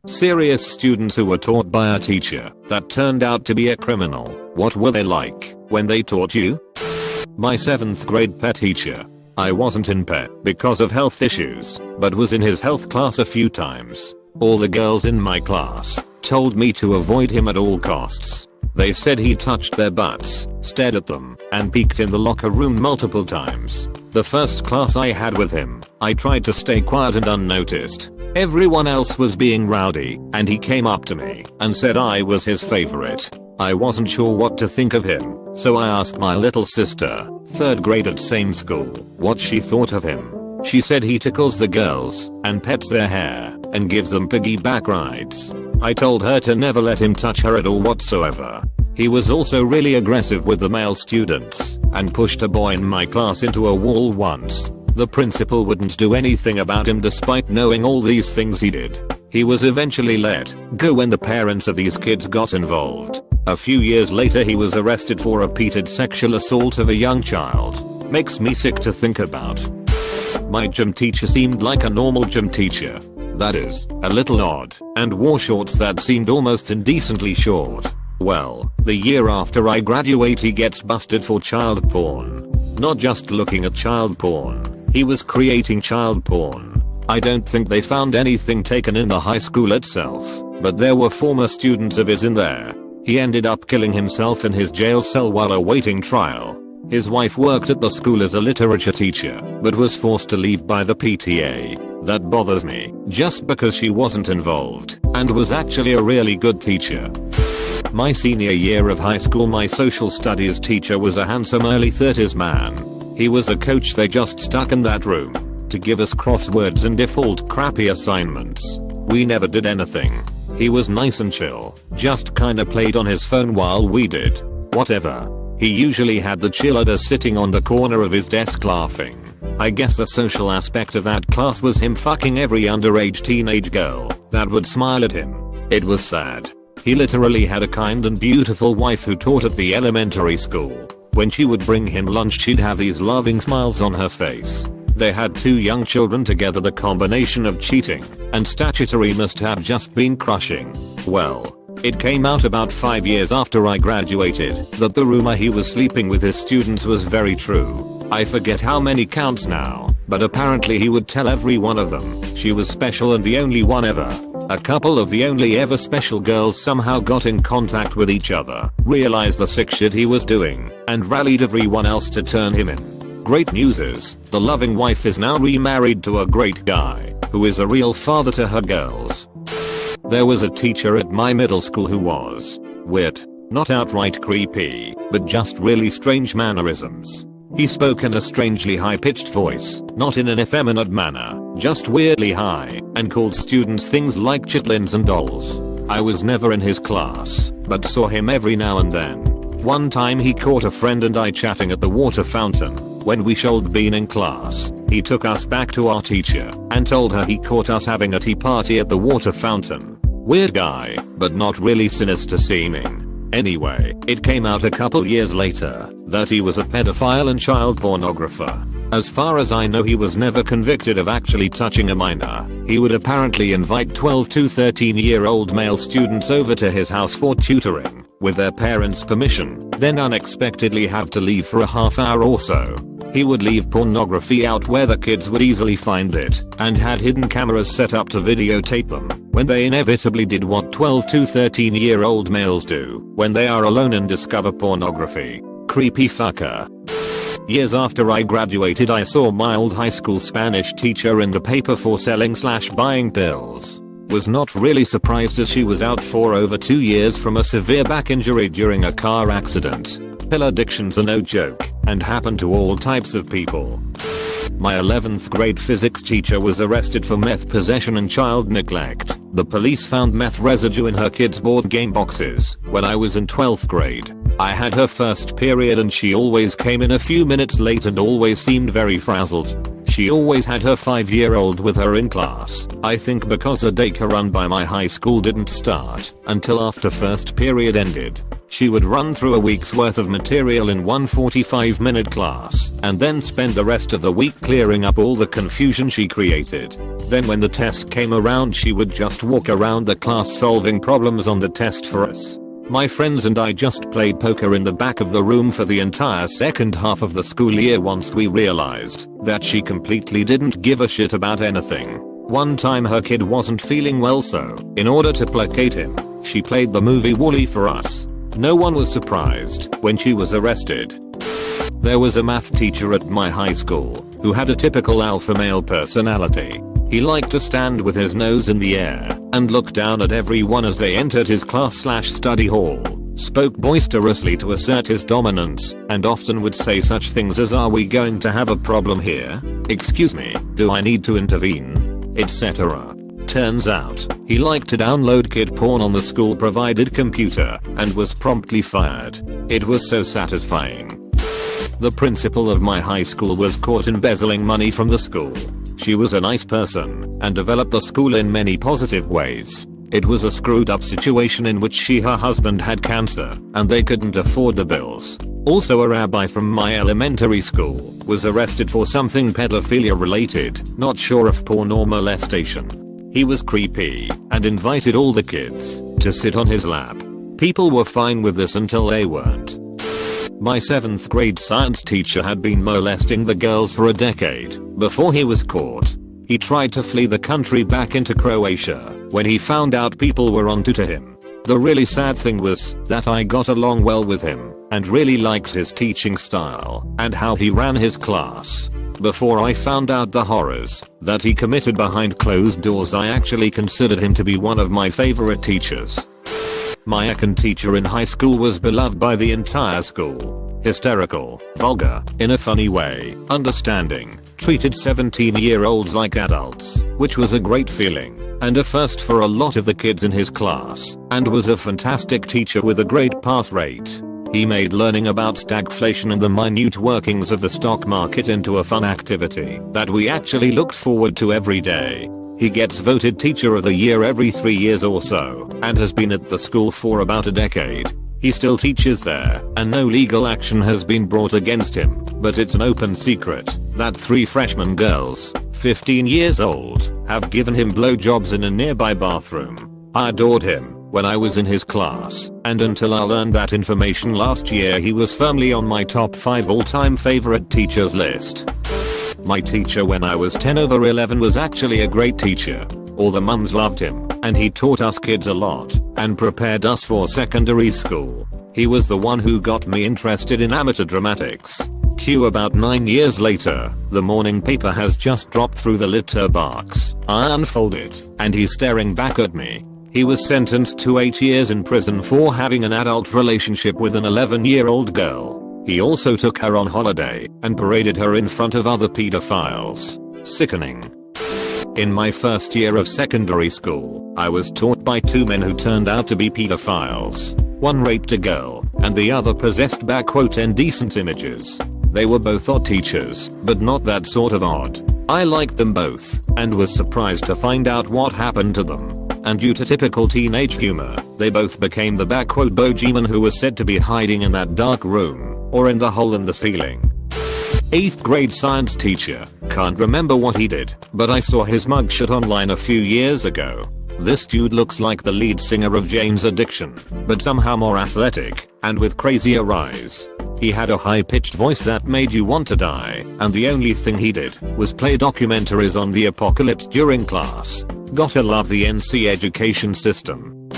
Serious students who were taught by a teacher that turned out to be a criminal. What were they like when they taught you? My 7th grade pet teacher. I wasn't in pet because of health issues, but was in his health class a few times. All the girls in my class told me to avoid him at all costs. They said he touched their butts, stared at them, and peeked in the locker room multiple times. The first class I had with him, I tried to stay quiet and unnoticed. Everyone else was being rowdy, and he came up to me and said I was his favorite. I wasn't sure what to think of him, so I asked my little sister, 3rd grade at same school, what she thought of him. She said he tickles the girls and pets their hair and gives them piggyback rides. I told her to never let him touch her at all whatsoever. He was also really aggressive with the male students and pushed a boy in my class into a wall once. The principal wouldn't do anything about him despite knowing all these things he did. He was eventually let go when the parents of these kids got involved. A few years later he was arrested for repeated sexual assault of a young child. Makes me sick to think about. My gym teacher seemed like a normal gym teacher. That is, a little odd, and wore shorts that seemed almost indecently short. Well, the year after I graduate he gets busted for child porn. Not just looking at child porn, he was creating child porn. I don't think they found anything taken in the high school itself, but there were former students of his in there. He ended up killing himself in his jail cell while awaiting trial. His wife worked at the school as a literature teacher, but was forced to leave by the PTA. That bothers me, just because she wasn't involved, and was actually a really good teacher. My senior year of high school my social studies teacher was a handsome early 30s man. He was a coach they just stuck in that room to give us crosswords and default crappy assignments. We never did anything. He was nice and chill, just kinda played on his phone while we did whatever. He usually had the cheerleader sitting on the corner of his desk laughing. I guess the social aspect of that class was him fucking every underage teenage girl that would smile at him. It was sad. He literally had a kind and beautiful wife who taught at the elementary school. When she would bring him lunch she'd have these loving smiles on her face. They had 2 young children together. The combination of cheating and statutory must have just been crushing. Well, it came out about 5 years after I graduated that the rumor he was sleeping with his students was very true. I forget how many counts now, but apparently he would tell every one of them she was special and the only one ever. A couple of the only ever special girls somehow got in contact with each other, realized the sick shit he was doing, and rallied everyone else to turn him in. Great news is, the loving wife is now remarried to a great guy, who is a real father to her girls. There was a teacher at my middle school who was weird, not outright creepy, but just really strange mannerisms. He spoke in a strangely high-pitched voice, not in an effeminate manner, just weirdly high, and called students things like chitlins and dolls. I was never in his class, but saw him every now and then. One time he caught a friend and I chatting at the water fountain. When we should been in class, he took us back to our teacher and told her he caught us having a tea party at the water fountain. Weird guy, but not really sinister seeming. Anyway, it came out a couple years later that he was a pedophile and child pornographer. As far as I know he was never convicted of actually touching a minor. He would apparently invite 12 to 13-year-old male students over to his house for tutoring, with their parents' permission, then unexpectedly have to leave for a half hour or so. He would leave pornography out where the kids would easily find it, and had hidden cameras set up to videotape them, when they inevitably did what 12 to 13-year-old males do when they are alone and discover pornography. Creepy fucker. Years after I graduated I saw my old high school Spanish teacher in the paper for selling/buying pills. Was not really surprised as she was out for over 2 years from a severe back injury during a car accident. Pill addictions are no joke, and happen to all types of people. My 11th grade physics teacher was arrested for meth possession and child neglect. The police found meth residue in her kids' board game boxes when I was in 12th grade. I had her first period and she always came in a few minutes late and always seemed very frazzled. She always had her 5-year-old with her in class, I think because the daycare run by my high school didn't start until after first period ended. She would run through a week's worth of material in one 45-minute class and then spend the rest of the week clearing up all the confusion she created. Then when the test came around, she would just walk around the class solving problems on the test for us. My friends and I just played poker in the back of the room for the entire second half of the school year once we realized that she completely didn't give a shit about anything. One time her kid wasn't feeling well, so in order to placate him, she played the movie Wall-E for us. No one was surprised when she was arrested. There was a math teacher at my high school who had a typical alpha male personality. He liked to stand with his nose in the air and look down at everyone as they entered his class/study hall, spoke boisterously to assert his dominance, and often would say such things as, "Are we going to have a problem here? Excuse me, do I need to intervene?" etc. Turns out, he liked to download kid porn on the school provided computer and was promptly fired. It was so satisfying. The principal of my high school was caught embezzling money from the school. She was a nice person and developed the school in many positive ways. It was a screwed up situation in which her husband had cancer and they couldn't afford the bills. Also, a rabbi from my elementary school was arrested for something pedophilia related, not sure if porn or molestation. He was creepy and invited all the kids to sit on his lap. People were fine with this until they weren't. My 7th grade science teacher had been molesting the girls for a decade before he was caught. He tried to flee the country back into Croatia when he found out people were onto him. The really sad thing was that I got along well with him and really liked his teaching style and how he ran his class. Before I found out the horrors that he committed behind closed doors, I actually considered him to be one of my favorite teachers. My econ teacher in high school was beloved by the entire school. Hysterical, vulgar, in a funny way, understanding, treated 17-year-olds like adults, which was a great feeling and a first for a lot of the kids in his class, and was a fantastic teacher with a great pass rate. He made learning about stagflation and the minute workings of the stock market into a fun activity that we actually looked forward to every day. He gets voted Teacher of the Year every 3 years or so, and has been at the school for about a decade. He still teaches there, and no legal action has been brought against him, but it's an open secret that 3 freshman girls, 15 years old, have given him blowjobs in a nearby bathroom. I adored him when I was in his class, and until I learned that information last year, he was firmly on my top 5 all-time favorite teachers list. My teacher when I was 10/11 was actually a great teacher. All the mums loved him, and he taught us kids a lot and prepared us for secondary school. He was the one who got me interested in amateur dramatics. Cue about 9 years later, the morning paper has just dropped through the litter box. I unfold it, and he's staring back at me. He was sentenced to 8 years in prison for having an adult relationship with an 11-year-old girl. He also took her on holiday and paraded her in front of other pedophiles. Sickening. In my first year of secondary school, I was taught by 2 men who turned out to be pedophiles. One raped a girl, and the other possessed "indecent images." They were both odd teachers, but not that sort of odd. I liked them both, and was surprised to find out what happened to them. And due to typical teenage humor, they both became the bogeyman who was said to be hiding in that dark room, or in the hole in the ceiling. 8th grade science teacher, can't remember what he did, but I saw his mugshot online a few years ago. This dude looks like the lead singer of Jane's Addiction, but somehow more athletic, and with crazier eyes. He had a high-pitched voice that made you want to die, and the only thing he did was play documentaries on the apocalypse during class. Gotta love the NC education system.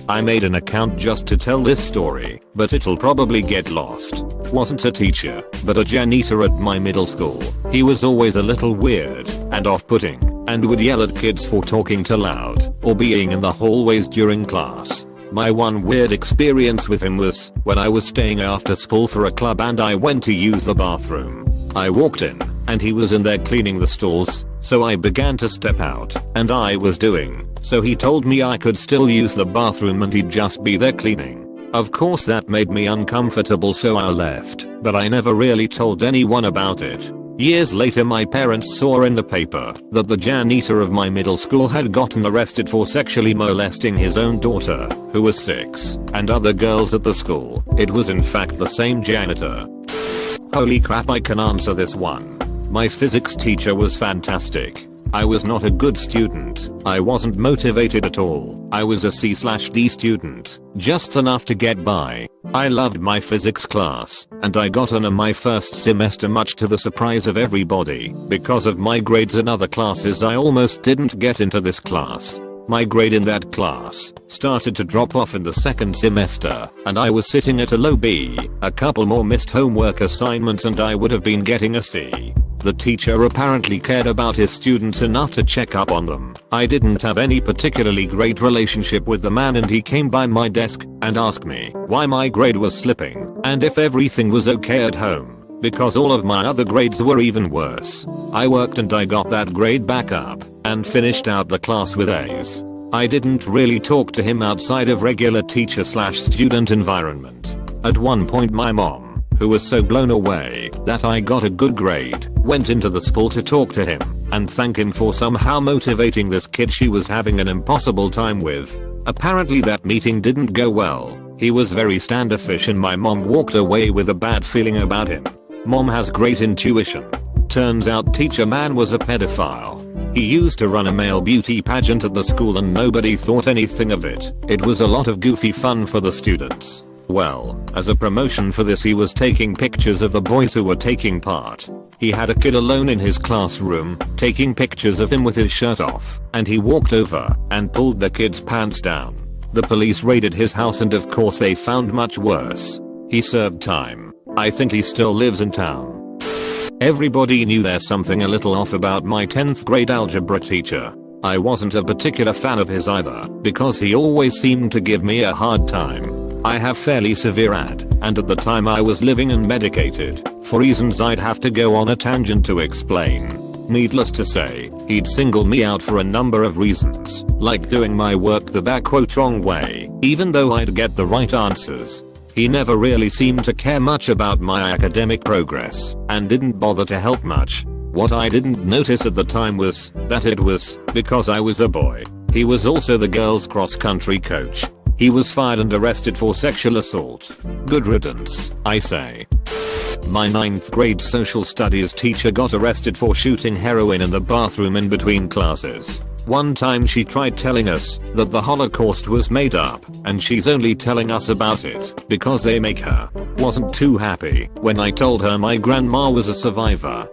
I made an account just to tell this story, but it'll probably get lost. Wasn't a teacher, but a janitor at my middle school. He was always a little weird and off-putting, and would yell at kids for talking too loud or being in the hallways during class. My one weird experience with him was when I was staying after school for a club and I went to use the bathroom. I walked in, and he was in there cleaning the stalls, so I began to step out, and I was doing, so he told me I could still use the bathroom and he'd just be there cleaning. Of course that made me uncomfortable, so I left, but I never really told anyone about it. Years later my parents saw in the paper that the janitor of my middle school had gotten arrested for sexually molesting his own daughter, who was 6, and other girls at the school. It was in fact the same janitor. Holy crap, I can answer this one. My physics teacher was fantastic. I was not a good student. I wasn't motivated at all. I was a C/D student, just enough to get by. I loved my physics class, and I got on in my first semester much to the surprise of everybody. Because of my grades in other classes I almost didn't get into this class. My grade in that class started to drop off in the second semester, and I was sitting at a low B. A couple more missed homework assignments and I would have been getting a C. The teacher apparently cared about his students enough to check up on them. I didn't have any particularly great relationship with the man, and he came by my desk and asked me why my grade was slipping and if everything was okay at home, because all of my other grades were even worse. I worked and I got that grade back up and finished out the class with A's. I didn't really talk to him outside of regular teacher/student environment. At one point my mom, who was so blown away that I got a good grade, went into the school to talk to him and thank him for somehow motivating this kid she was having an impossible time with. Apparently that meeting didn't go well. He was very standoffish and my mom walked away with a bad feeling about him. Mom has great intuition. Turns out teacher man was a pedophile. He used to run a male beauty pageant at the school and nobody thought anything of it. It was a lot of goofy fun for the students. Well, as a promotion for this he was taking pictures of the boys who were taking part. He had a kid alone in his classroom, taking pictures of him with his shirt off, and he walked over and pulled the kid's pants down. The police raided his house and of course they found much worse. He served time. I think he still lives in town. Everybody knew there's something a little off about my 10th grade algebra teacher. I wasn't a particular fan of his either, because he always seemed to give me a hard time. I have fairly severe AD, and at the time I was living and medicated, for reasons I'd have to go on a tangent to explain. Needless to say, he'd single me out for a number of reasons, like doing my work the wrong way, even though I'd get the right answers. He never really seemed to care much about my academic progress, and didn't bother to help much. What I didn't notice at the time was that it was because I was a boy. He was also the girls' cross-country coach. He was fired and arrested for sexual assault. Good riddance, I say. My 9th grade social studies teacher got arrested for shooting heroin in the bathroom in between classes. One time she tried telling us that the Holocaust was made up and she's only telling us about it because they make her. Wasn't too happy when I told her my grandma was a survivor.